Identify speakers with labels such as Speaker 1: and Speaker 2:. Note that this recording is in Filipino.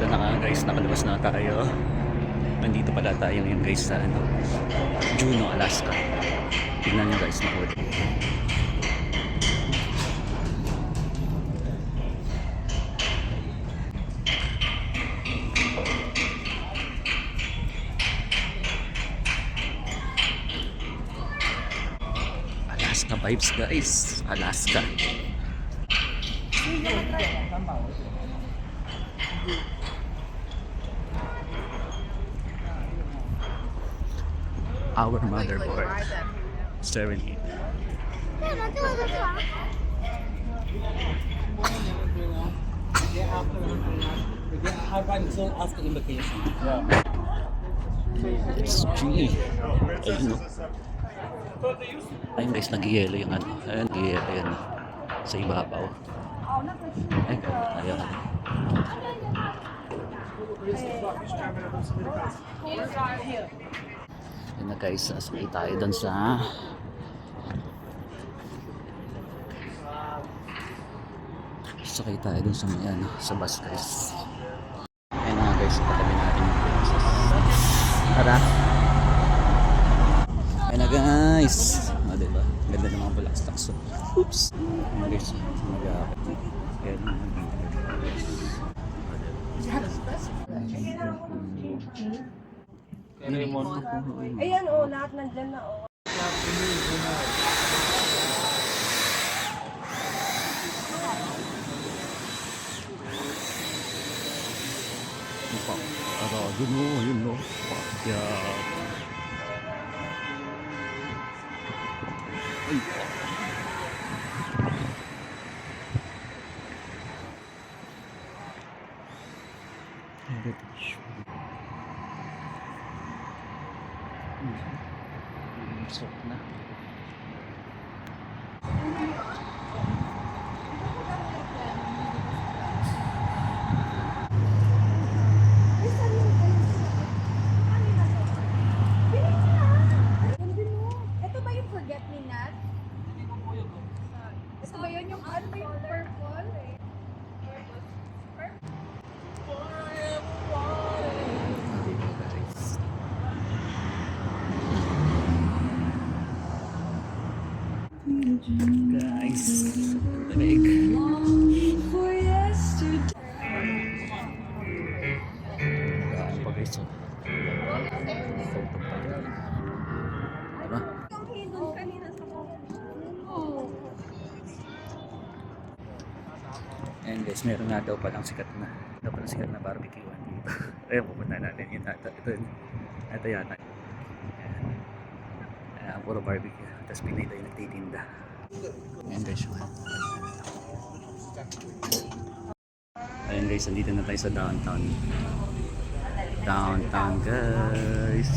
Speaker 1: guys, nakalabas na tayo. Nandito pala tayo ngayon guys sa Juneau, Alaska. Tignan nyo guys, makulit. Alaska vibes guys, Alaska. Our motherboard 70.
Speaker 2: After invocation.
Speaker 1: SG. Ayun no. Ayun guys, nag-yelo yung ano. Ayun, nag-yelo yan. Sa ibabaw. Ayun, ayun. Ayun na guys, sakay tayo dun sa may ano, sa bus guys. Ayun na guys, katabi natin yung princess. Tara! Ayun na guys! O diba? Ganda ng mga bulak-stocks. Oops! Ayun na guys, mag-aakot. Ayun na
Speaker 3: Ayan o, lahat nandyan na o.
Speaker 1: Yun o, yun o. Pakyat. Ay, sok na.
Speaker 3: Ito ba yung forget me not? Ito ba yun yung ano ba yung purple?
Speaker 1: Guys, lamig. Gaan pa guys, oh. Photo pa yun. Diba?
Speaker 3: Yung hidon kanina sa
Speaker 1: And guys, meron nga daw palang sikat na barbecue dito. Ayun, pupunta natin yun. Ito yata. Ayan, puro barbecue. Tapos Pinay tayo nagtitinda. Ayan guys. Ayan guys, nandito na tayo sa downtown. Downtown guys.